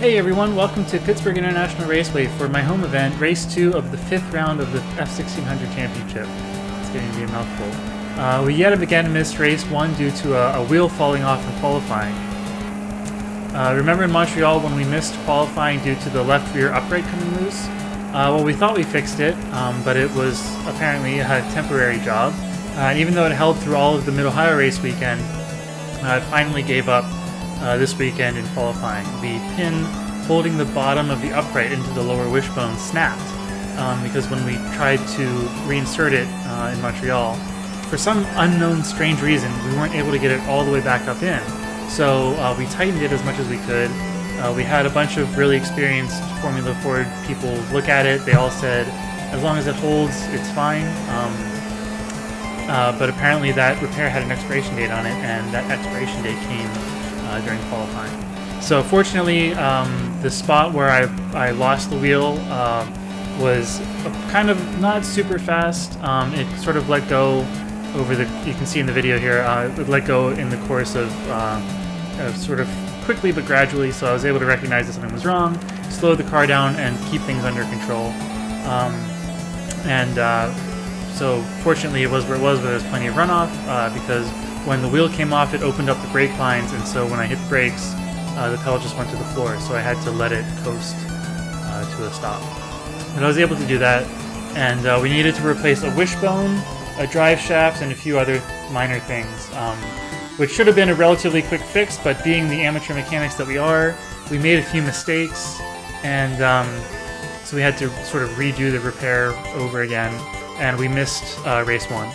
Hey everyone, welcome to Pittsburgh International Raceway for my home event, Race 2 of the 5th round of the F1600 Championship. It's getting to be a mouthful. We yet again missed Race 1 due to a wheel falling off in qualifying. Remember in Montreal when we missed qualifying due to the left rear upright coming loose? Well, we thought we fixed it, but it was apparently a temporary job. And even though it held through all of the Mid-Ohio race weekend, it finally gave up this weekend in qualifying. The pin holding the bottom of the upright into the lower wishbone snapped because when we tried to reinsert it in Montreal, for some unknown strange reason, we weren't able to get it all the way back up in. So we tightened it as much as we could. We had a bunch of really experienced Formula Ford people look at it. They all said, as long as it holds, it's fine. But apparently that repair had an expiration date on it, and that expiration date came during qualifying. So fortunately, the spot where I lost the wheel was kind of not super fast. It sort of let go over the, you can see in the video here, it let go in the course of sort of quickly but gradually, so I was able to recognize that something was wrong, slow the car down, and keep things under control. So fortunately it was where it was, but there was plenty of runoff because when the wheel came off, it opened up the brake lines, and so when I hit the brakes, the pedal just went to the floor, so I had to let it coast to a stop. But I was able to do that, and we needed to replace a wishbone, a drive shaft, and a few other minor things, which should have been a relatively quick fix, but being the amateur mechanics that we are, we made a few mistakes, and so we had to sort of redo the repair over again, and we missed race 1.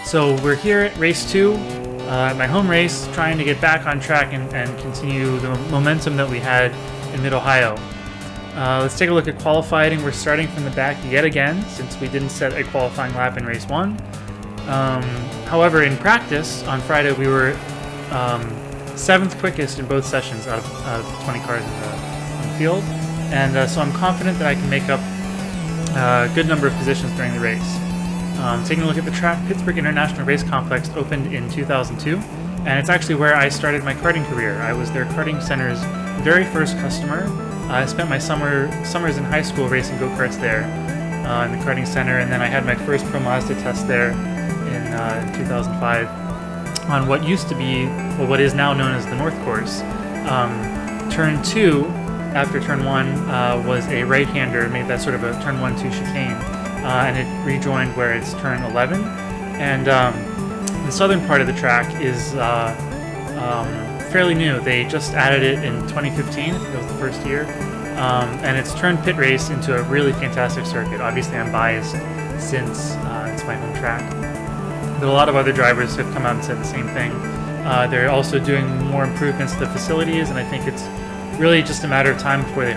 So we're here at race 2, my home race, trying to get back on track and continue the momentum that we had in Mid-Ohio. Let's take a look at qualifying. We're starting from the back yet again, since we didn't set a qualifying lap in race 1. However, in practice on Friday, we were 7th quickest in both sessions out of 20 cars in the field, and so I'm confident that I can make up a good number of positions during the race. Taking a look at the track, Pittsburgh International Race Complex opened in 2002, and it's actually where I started my karting career. I was their karting center's very first customer. I spent my summers in high school racing go-karts there in the karting center, and then I had my first Pro Mazda test there in 2005 on what used to be, well, what is now known as the North Course. Turn 2, after Turn 1, was a right-hander, made that sort of a Turn 1-2 chicane. And it rejoined where it's turn 11, and the southern part of the track is fairly new. They just added it in 2015, I think that was the first year, and it's turned pit race into a really fantastic circuit. Obviously I'm biased since it's my home track, but a lot of other drivers have come out and said the same thing. They're also doing more improvements to the facilities, and I think it's really just a matter of time before they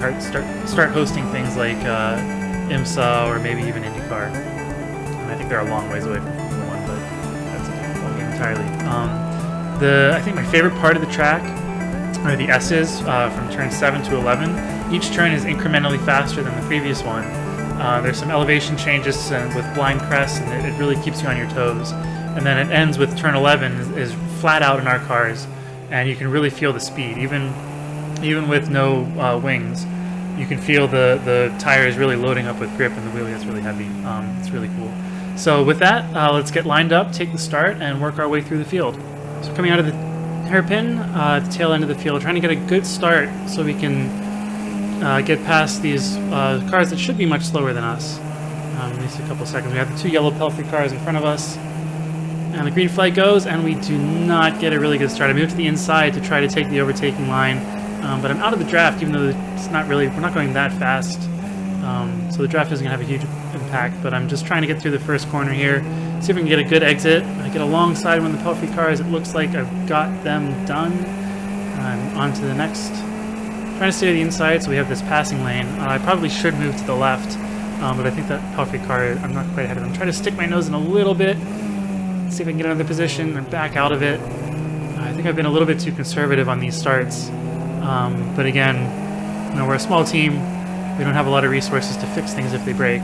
start hosting things like IMSA or maybe even IndyCar. And I think they're a long ways away from Formula 1, but that's a different ballgame entirely. I think my favorite part of the track are the S's from turn 7 to 11. Each turn is incrementally faster than the previous one. There's some elevation changes with blind crests, and it really keeps you on your toes. And then it ends with turn 11 is flat out in our cars, and you can really feel the speed. Even with no wings, you can feel the tires really loading up with grip, and the wheel gets really heavy. It's really cool. So with that, let's get lined up, take the start, and work our way through the field. So coming out of the hairpin, at the tail end of the field, trying to get a good start so we can get past these cars that should be much slower than us. At least a couple seconds. We have the 2 yellow Pelfrey cars in front of us, and the green flag goes, and we do not get a really good start. I moved to the inside to try to take the overtaking line. But I'm out of the draft, even though it's not really, we're not going that fast. So the draft isn't going to have a huge impact, but I'm just trying to get through the first corner here, see if we can get a good exit. I get alongside one of the Pelfrey cars. It looks like I've got them done. I'm on to the next. Trying to stay to the inside, so we have this passing lane. I probably should move to the left, but I think that Pelfrey car, I'm not quite ahead of them. Try to stick my nose in a little bit, see if I can get another position and back out of it. I think I've been a little bit too conservative on these starts. But again, we're a small team. We don't have a lot of resources to fix things if they break.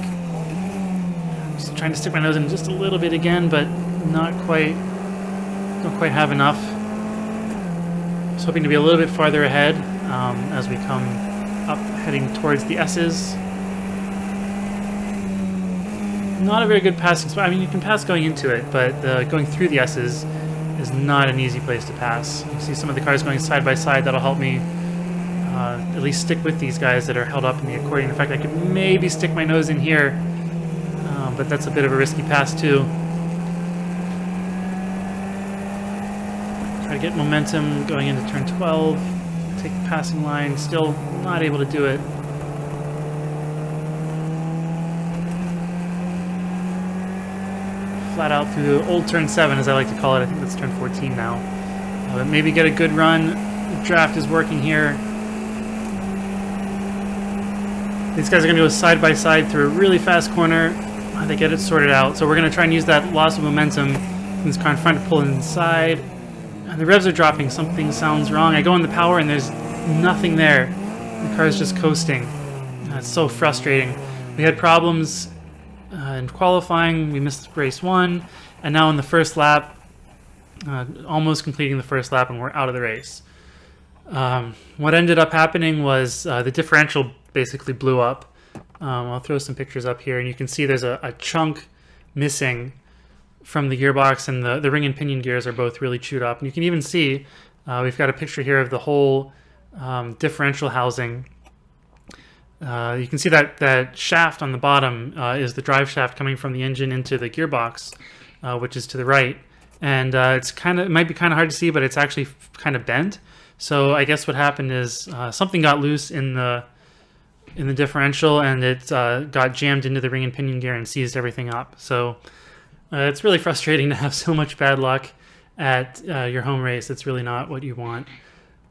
Just trying to stick my nose in just a little bit again, but not quite. Don't quite have enough. Just hoping to be a little bit farther ahead. as we come up, heading towards the S's. Not a very good passing spot. I mean, you can pass going into it, but going through the S's is not an easy place to pass. You see some of the cars going side by side. That'll help me at least stick with these guys that are held up in the accordion. In fact, I could maybe stick my nose in here, but that's a bit of a risky pass too. Try to get momentum going into turn 12. Take the passing line. Still not able to do it. Flat out through the old turn 7, as I like to call it. I think that's turn 14 now. But maybe get a good run. The draft is working here. These guys are going to go side by side through a really fast corner. They get it sorted out. So we're going to try and use that loss of momentum in this car in front to pull it inside. And the revs are dropping. Something sounds wrong. I go in the power and there's nothing there. The car is just coasting. It's so frustrating. We had problems in qualifying. We missed race 1, and now in the first lap, almost completing the first lap, and we're out of the race. What ended up happening was the differential basically blew up. I'll throw some pictures up here, and you can see there's a chunk missing from the gearbox, and the ring and pinion gears are both really chewed up. And you can even see we've got a picture here of the whole differential housing. You can see that shaft on the bottom is the drive shaft coming from the engine into the gearbox, which is to the right. And it might be kind of hard to see, but it's actually kind of bent. So I guess what happened is something got loose in the differential, and it got jammed into the ring and pinion gear and seized everything up. So it's really frustrating to have so much bad luck at your home race. It's really not what you want.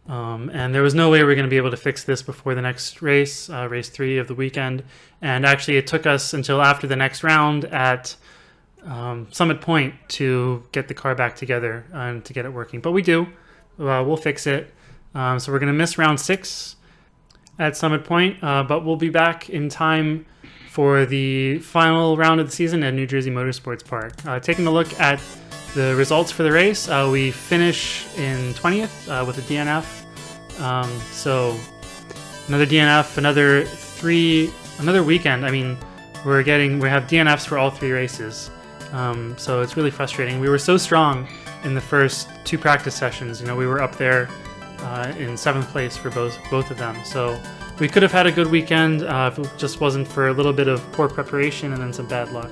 And there was no way we were going to be able to fix this before the next race, race 3 of the weekend. And actually it took us until after the next round at Summit Point to get the car back together and to get it working. But we do. We'll fix it. So we're going to miss round 6 at Summit Point, but we'll be back in time for the final round of the season at New Jersey Motorsports Park. Taking a look at the results for the race, we finish in 20th with a DNF. So another DNF, another weekend. I mean, we have DNFs for all 3 races. So it's really frustrating. We were so strong in the first 2 practice sessions. You know, we were up there in 7th place for both of them. So we could have had a good weekend if it just wasn't for a little bit of poor preparation and then some bad luck.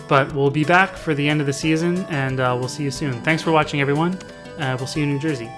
But we'll be back for the end of the season, and we'll see you soon. Thanks for watching, everyone. We'll see you in New Jersey.